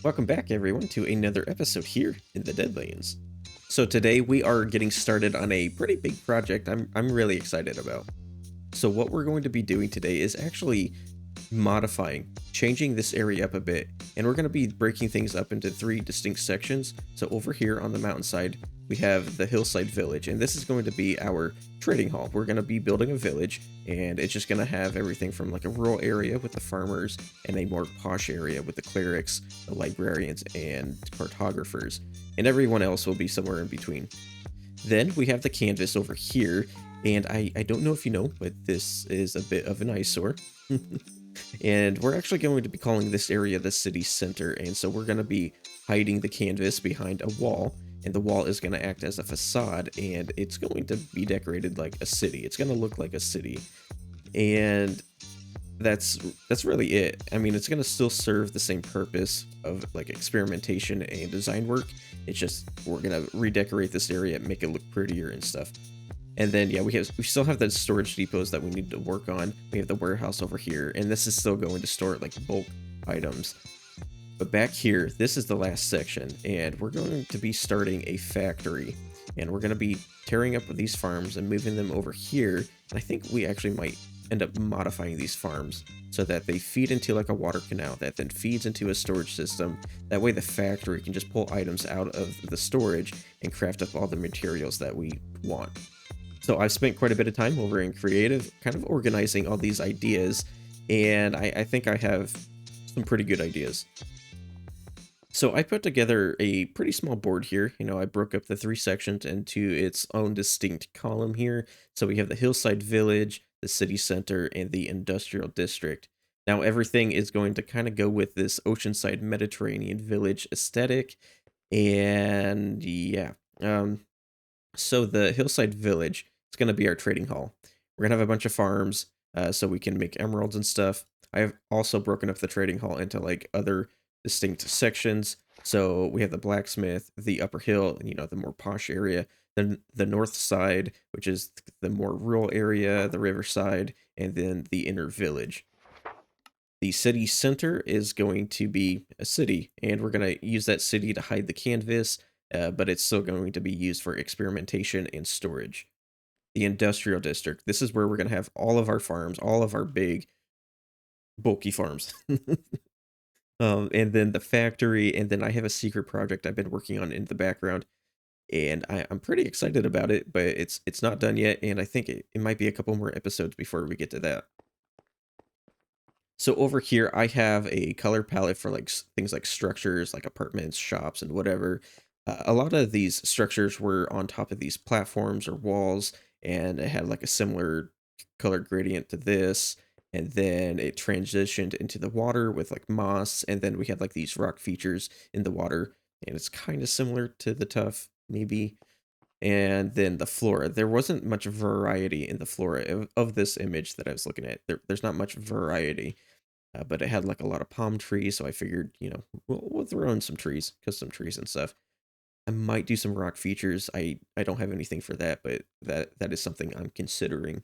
Welcome back, everyone, to another episode here in the Deadlands. So today we are getting started on a pretty big project I'm really excited about. So what we're going to be doing today is actually modifying, changing this area up a bit, and we're going to be breaking things up into three distinct sections. So over here on the mountainside, we have the hillside village, and this is going to be our trading hall. We're going to be building a village, and it's just going to have everything from like a rural area with the farmers and a more posh area with the clerics, the librarians, and cartographers, and everyone else will be somewhere in between. Then we have the canvas over here, and I don't know if you know, but this is a bit of an eyesore. And we're actually going to be calling this area the city center, and so we're going to be hiding the canvas behind a wall, and the wall is going to act as a facade, and it's going to be decorated like a city. It's going to look like a city, and that's really it. I mean, it's going to still serve the same purpose of like experimentation and design work. It's just we're going to redecorate this area, make it look prettier and stuff. And then yeah, we still have the storage depots that we need to work on. We have the warehouse over here, and this is still going to store like bulk items. But back here, this is the last section, and we're going to be starting a factory. And we're going to be tearing up these farms and moving them over here. And I think we actually might end up modifying these farms so that they feed into like a water canal that then feeds into a storage system. That way the factory can just pull items out of the storage and craft up all the materials that we want. So I've spent quite a bit of time over in creative, kind of organizing all these ideas, and I think I have some pretty good ideas. So I put together a pretty small board here. You know, I broke up the three sections into its own distinct column here. So we have the hillside village, the city center, and the industrial district. Now everything is going to kind of go with this oceanside Mediterranean village aesthetic, and yeah. So the hillside village, it's going to be our trading hall. We're going to have a bunch of farms so we can make emeralds and stuff. I have also broken up the trading hall into like other distinct sections. So we have the blacksmith, the upper hill, you know, the more posh area, then the north side, which is the more rural area, the riverside, and then the inner village. The city center is going to be a city, and we're going to use that city to hide the canvas, but it's still going to be used for experimentation and storage. The industrial district, this is where we're going to have all of our farms, all of our big, bulky farms. And then the factory, and then I have a secret project I've been working on in the background, and I'm pretty excited about it, but it's not done yet, and I think it might be a couple more episodes before we get to that. So over here, I have a color palette for like things like structures, like apartments, shops, and whatever. A lot of these structures were on top of these platforms or walls, and it had like a similar color gradient to this. And then it transitioned into the water with like moss, and then we had like these rock features in the water, and it's kind of similar to the tuff, maybe. And then the flora, there wasn't much variety in the flora of this image that I was looking at. There's not much variety, but it had like a lot of palm trees, so I figured, you know, we'll throw in some trees, custom trees and stuff. I might do some rock features. I don't have anything for that, but that is something I'm considering.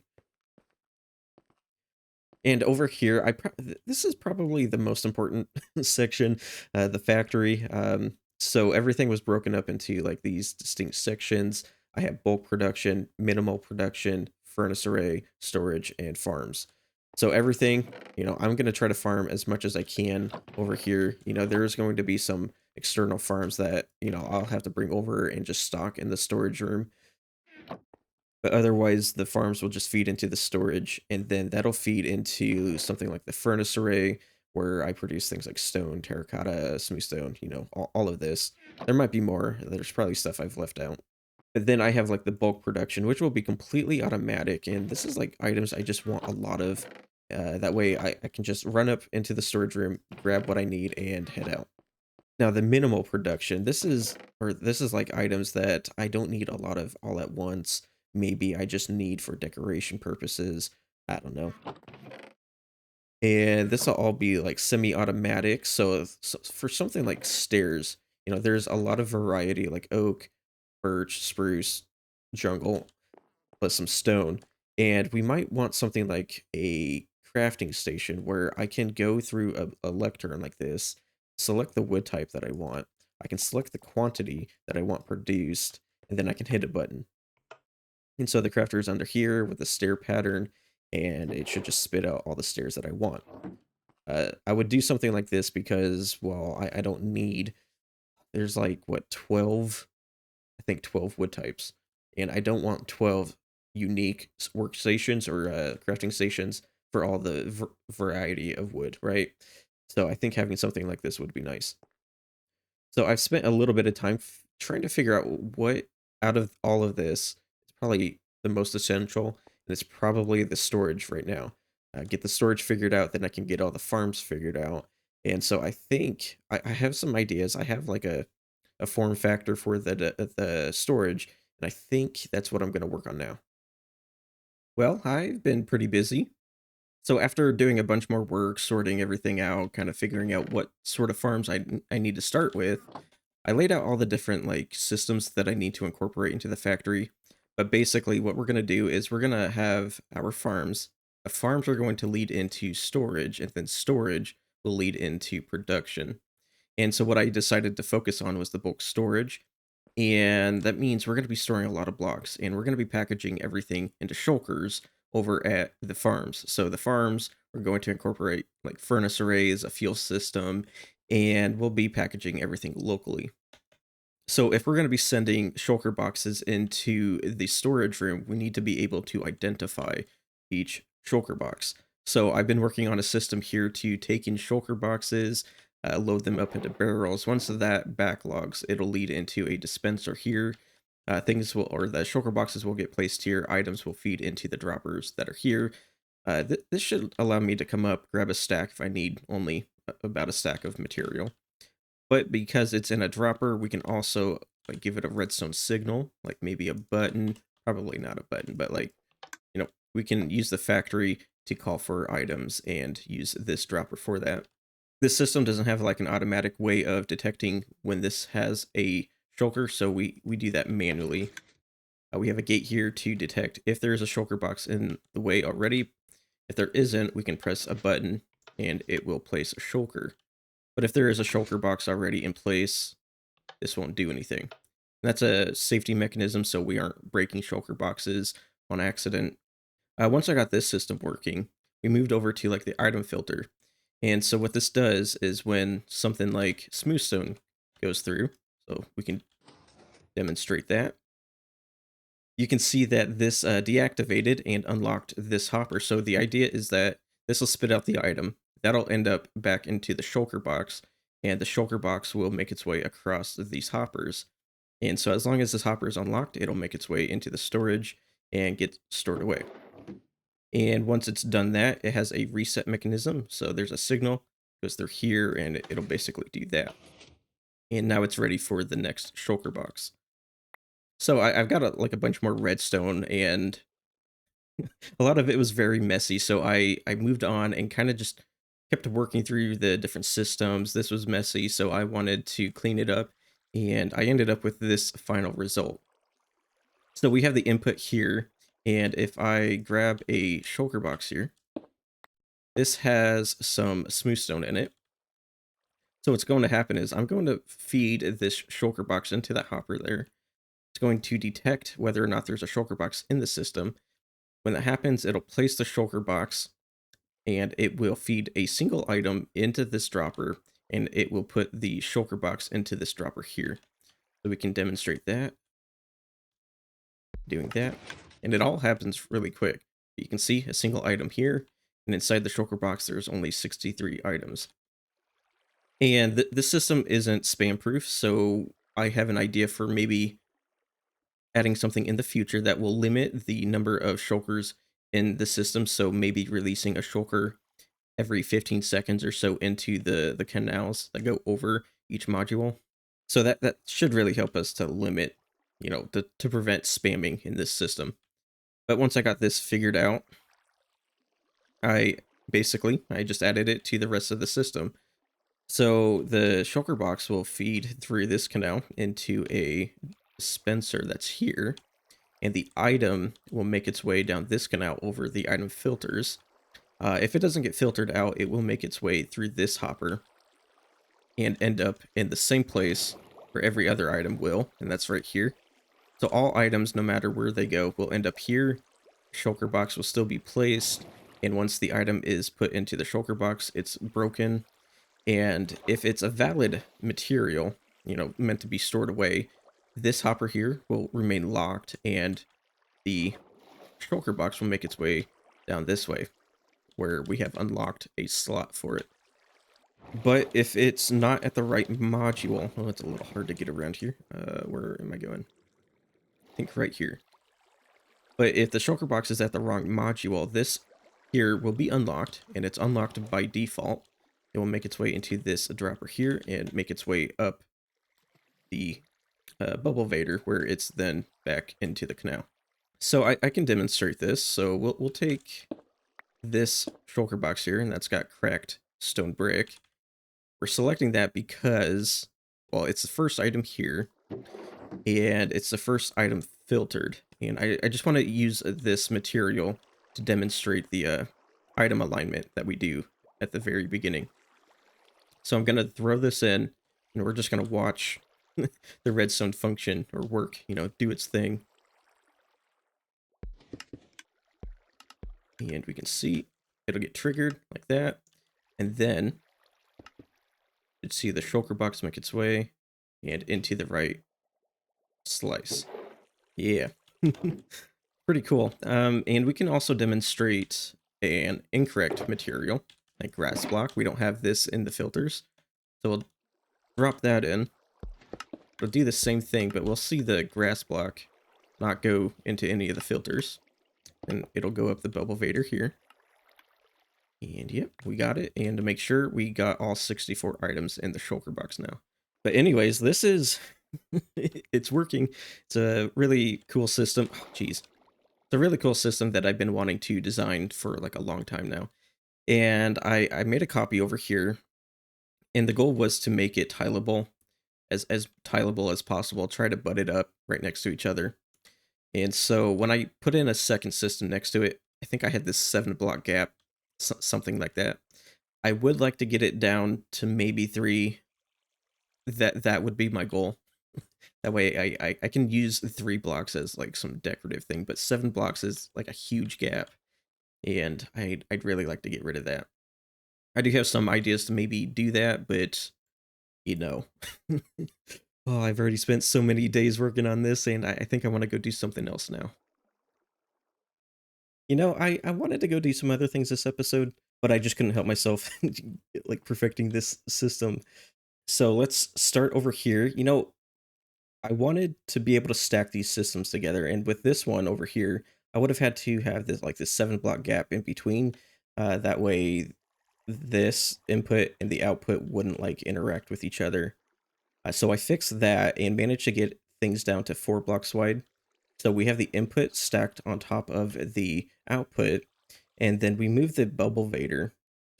And over here, this is probably the most important section, the factory. So everything was broken up into like these distinct sections. I have bulk production, minimal production, furnace array, storage, and farms. So everything, you know, I'm going to try to farm as much as I can over here. You know, there's going to be some external farms that, you know, I'll have to bring over and just stock in the storage room. But otherwise, the farms will just feed into the storage, and then that'll feed into something like the furnace array, where I produce things like stone, terracotta, smooth stone, you know, all of this. There might be more. There's probably stuff I've left out. But then I have like the bulk production, which will be completely automatic, and this is like items I just want a lot of. That way I can just run up into the storage room, grab what I need, and head out. Now the minimal production, this is like items that I don't need a lot of all at once. Maybe I just need for decoration purposes. I don't know. And this will all be like semi-automatic. So for something like stairs, you know, there's a lot of variety like oak, birch, spruce, jungle, plus some stone. And we might want something like a crafting station where I can go through a lectern like this, select the wood type that I want. I can select the quantity that I want produced, and then I can hit a button. And so the crafter is under here with the stair pattern, and it should just spit out all the stairs that I want. I would do something like this because, well, I don't need, there's like, what, 12? I think 12 wood types. And I don't want 12 unique workstations or crafting stations for all the variety of wood, right? So I think having something like this would be nice. So I've spent a little bit of time trying to figure out what out of all of this is probably the most essential, and it's probably the storage right now. Get the storage figured out, then I can get all the farms figured out. And so I think I have some ideas. I have like a form factor for the storage, and I think that's what I'm going to work on now. Well, I've been pretty busy. So after doing a bunch more work, sorting everything out, kind of figuring out what sort of farms I need to start with, I laid out all the different like systems that I need to incorporate into the factory. But basically what we're going to do is we're going to have our farms. The farms are going to lead into storage, and then storage will lead into production. And so what I decided to focus on was the bulk storage. And that means we're going to be storing a lot of blocks, and we're going to be packaging everything into shulkers over at the farms. So the farms are going to incorporate like furnace arrays, a fuel system, and we'll be packaging everything locally. So if we're going to be sending shulker boxes into the storage room, we need to be able to identify each shulker box. So I've been working on a system here to take in shulker boxes, load them up into barrels. Once that backlogs, it'll lead into a dispenser here. Things will, or the shulker boxes will get placed here. Items will feed into the droppers that are here. This should allow me to come up, grab a stack if I need only about a stack of material. But because it's in a dropper, we can also like give it a redstone signal, like maybe a button, probably not a button, but like, we can use the factory to call for items and use this dropper for that. This system doesn't have like an automatic way of detecting when this has a shulker, so we do that manually. We have a gate here to detect if there is a shulker box in the way already. If there isn't, we can press a button and it will place a shulker. But if there is a shulker box already in place, this won't do anything. And that's a safety mechanism, so we aren't breaking shulker boxes on accident. Once I got this system working, we moved over to like the item filter. And so what this does is when something like smoothstone goes through, so we can demonstrate that, you can see that this deactivated and unlocked this hopper. So the idea is that this will spit out the item. That'll end up back into the shulker box, and the shulker box will make its way across these hoppers. And so as long as this hopper is unlocked, it'll make its way into the storage and get stored away. And once it's done that, it has a reset mechanism. So there's a signal, goes through here, and it'll basically do that. And now it's ready for the next shulker box. So I've got like a bunch more redstone, and a lot of it was very messy. So I moved on and kind of just kept working through the different systems. This was messy, so I wanted to clean it up, and I ended up with this final result. So we have the input here, and if I grab a shulker box here, this has some smoothstone in it. So what's going to happen is I'm going to feed this shulker box into that hopper there. It's going to detect whether or not there's a shulker box in the system. When that happens, it'll place the shulker box, and it will feed a single item into this dropper, and it will put the shulker box into this dropper here. So we can demonstrate that, doing that, and it all happens really quick. You can see a single item here, and inside the shulker box there's only 63 items. And the system isn't spam proof, so I have an idea for maybe adding something in the future that will limit the number of shulkers in the system. So maybe releasing a shulker every 15 seconds or so into the canals that go over each module. So that should really help us to limit, to prevent spamming in this system. But once I got this figured out, I just added it to the rest of the system. So the shulker box will feed through this canal into a dispenser that's here, and the item will make its way down this canal over the item filters. If it doesn't get filtered out, it will make its way through this hopper. and end up in the same place where every other item will, and that's right here. So all items, no matter where they go, will end up here. Shulker box will still be placed, and once the item is put into the shulker box, it's broken. And if it's a valid material, meant to be stored away, this hopper here will remain locked, and the shulker box will make its way down this way, where we have unlocked a slot for it. But if it's not at the right module, well, it's a little hard to get around here. Where am I going? I think right here. But if the shulker box is at the wrong module, this here will be unlocked, and it's unlocked by default. It will make its way into this dropper here and make its way up the bubble vader, where it's then back into the canal. So I can demonstrate this. So we'll take this shulker box here, and that's got cracked stone brick. We're selecting that because, well, it's the first item here, and it's the first item filtered. And I just want to use this material to demonstrate the item alignment that we do at the very beginning. So I'm going to throw this in, and we're just going to watch the redstone function or work, do its thing. And we can see it'll get triggered like that. And then you'd see the shulker box make its way and into the right slice. Yeah. Pretty cool. And we can also demonstrate an incorrect material, like grass block. We don't have this in the filters. So we'll drop that in. We'll do the same thing, but we'll see the grass block not go into any of the filters. And it'll go up the bubble vader here. And yep, we got it. And to make sure, we got all 64 items in the shulker box now. But anyways, this is... it's working. It's a really cool system. Oh, geez. It's a really cool system that I've been wanting to design for like a long time now. And I made a copy over here. And the goal was to make it tileable, as tileable as possible. Try to butt it up right next to each other. And so when I put in a second system next to it, I think I had this 7-block gap, something like that. I would like to get it down to maybe 3. That would be my goal. That way I can use 3 blocks as like some decorative thing, but 7 blocks is like a huge gap, and I'd really like to get rid of that. I do have some ideas to maybe do that, but oh, I've already spent so many days working on this, and I think I want to go do something else now. I wanted to go do some other things this episode, but I just couldn't help myself like perfecting this system. So let's start over here. I wanted to be able to stack these systems together, and with this one over here, I would have had to have this 7-block gap in between. That way, this input and the output wouldn't like interact with each other. So I fixed that and managed to get things down to 4 blocks wide. So we have the input stacked on top of the output, and then we move the bubble vader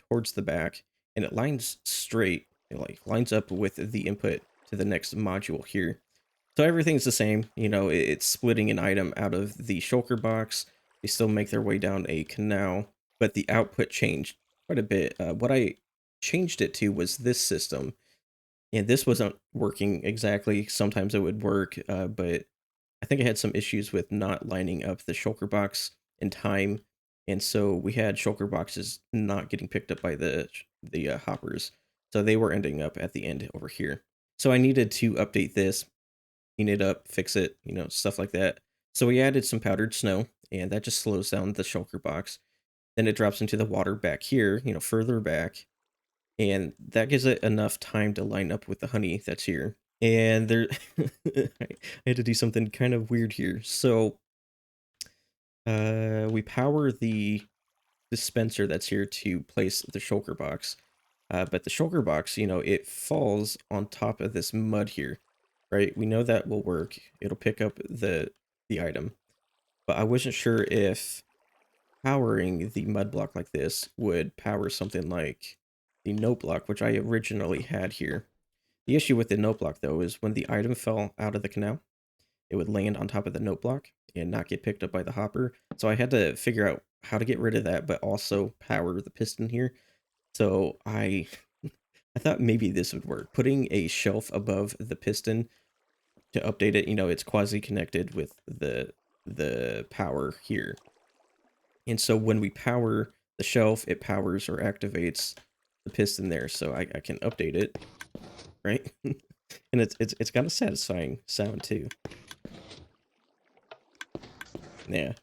towards the back, and it lines straight. It like lines up with the input to the next module here. So everything's the same, it's splitting an item out of the shulker box. They still make their way down a canal, but the output changed quite a bit. What I changed it to was this system, and this wasn't working exactly. Sometimes it would work, but I think I had some issues with not lining up the shulker box in time, and so we had shulker boxes not getting picked up by the hoppers, so they were ending up at the end over here. So I needed to update this, clean it up, fix it, stuff like that. So we added some powdered snow, and that just slows down the shulker box. Then it drops into the water back here, further back, and that gives it enough time to line up with the honey that's here. And there, I had to do something kind of weird here. So we power the dispenser that's here to place the shulker box. But the shulker box, it falls on top of this mud here, right? We know that will work. It'll pick up the item. But I wasn't sure if powering the mud block like this would power something like the note block, which I originally had here. The issue with the note block, though, is when the item fell out of the canal, it would land on top of the note block and not get picked up by the hopper. So I had to figure out how to get rid of that, but also power the piston here. So I I thought maybe this would work. Putting a shelf above the piston to update it, it's quasi-connected with the power here. And so when we power the shelf, it powers or activates the piston there. So I can update it, right? And it's got a satisfying sound too. Yeah.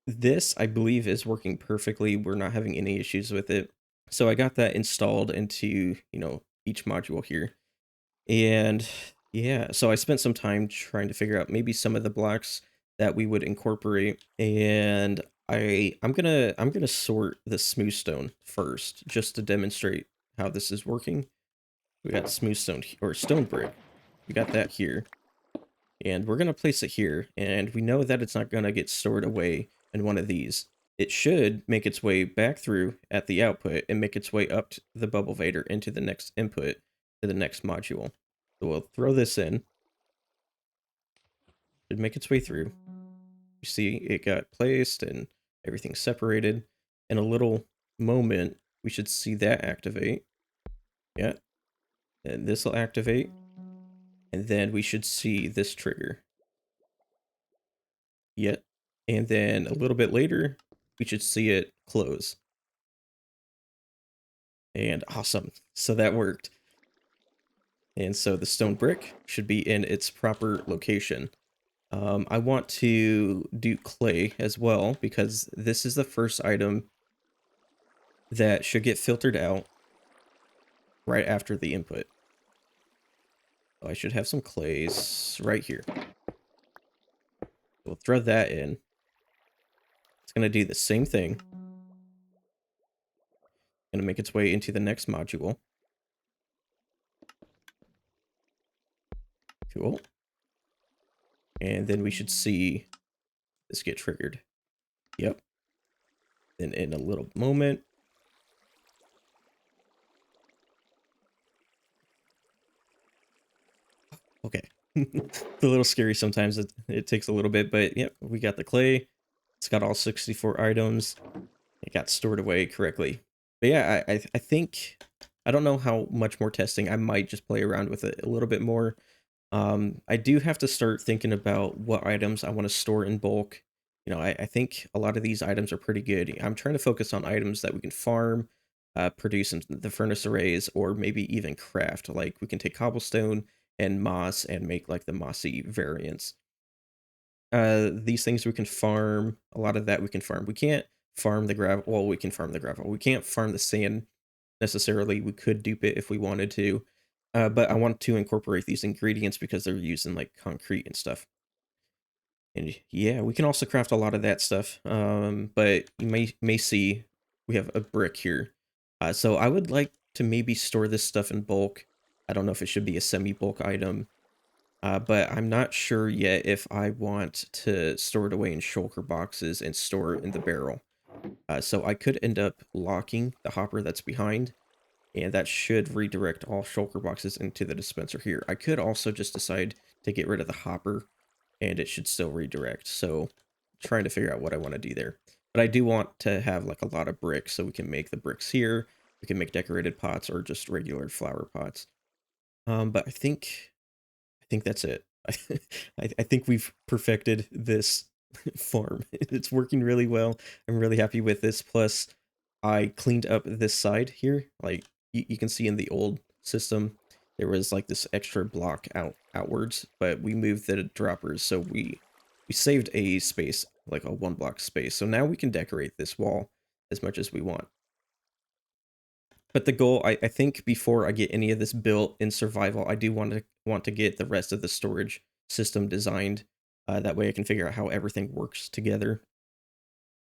This, I believe, is working perfectly. We're not having any issues with it. So I got that installed into, each module here. And yeah, so I spent some time trying to figure out maybe some of the blocks that we would incorporate. And I'm gonna sort the smooth stone first, just to demonstrate how this is working. We got smooth stone or stone brick. We got that here. And we're gonna place it here, and we know that it's not gonna get stored away in one of these. It should make its way back through at the output and make its way up to the bubble vader into the next input to the next module. So we'll throw this in. Should make its way through. You see it got placed and everything separated. In a little moment, we should see that activate. Yeah. And this will activate. And then we should see this trigger. Yet. And then a little bit later, we should see it close. And awesome. So that worked. And so the stone brick should be in its proper location. I want to do clay as well, because this is the first item that should get filtered out right after the input. So I should have some clays right here. We'll throw that in. It's going to do the same thing. Going to make its way into the next module. Cool. And then we should see this get triggered. Yep. Then in a little moment. Okay. It's a little scary sometimes. It takes a little bit, but yep, we got the clay. It's got all 64 items. It got stored away correctly. But yeah, I think, I don't know how much more testing. I might just play around with it a little bit more. I do have to start thinking about what items I want to store in bulk. I think a lot of these items are pretty good. I'm trying to focus on items that we can farm, produce in the furnace arrays, or maybe even craft. Like we can take cobblestone and moss and make like the mossy variants. These things we can farm. A lot of that we can farm. We can't farm the gravel. Well, we can farm the gravel. We can't farm the sand necessarily. We could dupe it if we wanted to. But I want to incorporate these ingredients because they're used in like concrete and stuff. And yeah, we can also craft a lot of that stuff. But you may see we have a brick here. So I would like to maybe store this stuff in bulk. I don't know if it should be a semi-bulk item. But I'm not sure yet if I want to store it away in shulker boxes and store it in the barrel. So I could end up locking the hopper that's behind, and that should redirect all shulker boxes into the dispenser here. I could also just decide to get rid of the hopper, and it should still redirect. So trying to figure out what I want to do there. But I do want to have like a lot of bricks, so we can make the bricks here. We can make decorated pots or just regular flower pots. But I think that's it. I think we've perfected this farm. It's working really well. I'm really happy with this. Plus, I cleaned up this side here. Like you can see in the old system, there was like this extra block outwards, but we moved the droppers, so we saved a space, like a 1 block space. So now we can decorate this wall as much as we want. But the goal, I think before I get any of this built in survival, I do want to get the rest of the storage system designed. That way I can figure out how everything works together.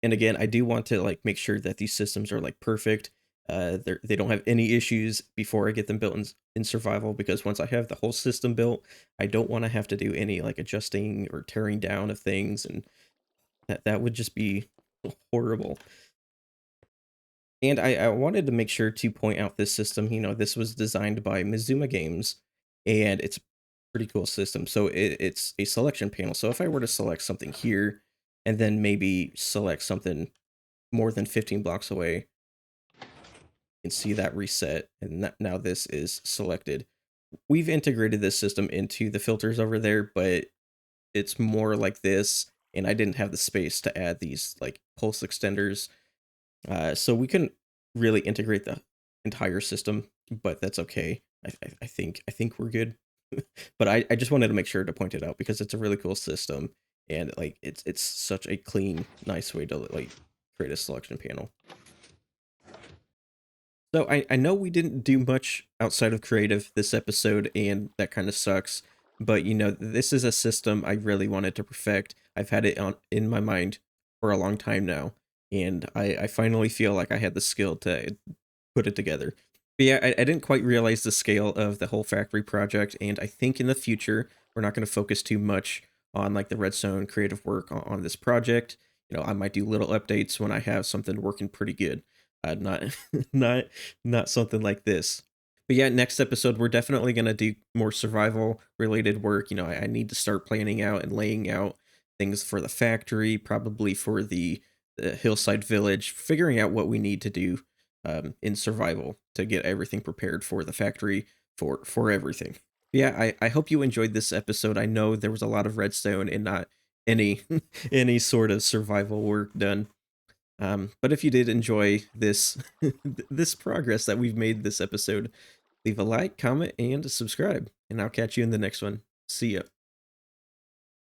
And again, I do want to like make sure that these systems are like perfect. They don't have any issues before I get them built in survival, because once I have the whole system built, I don't want to have to do any like adjusting or tearing down of things, and that would just be horrible. And I wanted to make sure to point out this system. This was designed by Mizuma Games, and it's a pretty cool system. So it's a selection panel. So if I were to select something here, and then maybe select something more than 15 blocks away, You can see that reset, and now this is selected. We've integrated this system into the filters over there, but it's more like this, and I didn't have the space to add these like pulse extenders. So we couldn't really integrate the entire system, but that's okay. I think we're good. But I just wanted to make sure to point it out because it's a really cool system, and like it's such a clean, nice way to like create a selection panel. So I know we didn't do much outside of creative this episode, and that kind of sucks. But this is a system I really wanted to perfect. I've had it on in my mind for a long time now, and I finally feel like I had the skill to put it together. But yeah, I didn't quite realize the scale of the whole factory project, and I think in the future we're not going to focus too much on like the redstone creative work on this project. I might do little updates when I have something working pretty good. Not not not something like this. But yeah, next episode we're definitely gonna do more survival related work. I need to start planning out and laying out things for the factory, probably for the hillside village, figuring out what we need to do in survival to get everything prepared for the factory for everything. Yeah, I hope you enjoyed this episode. I know there was a lot of redstone and not any any sort of survival work done. But if you did enjoy this this progress that we've made this episode, leave a like, comment, and subscribe. And I'll catch you in the next one. See ya.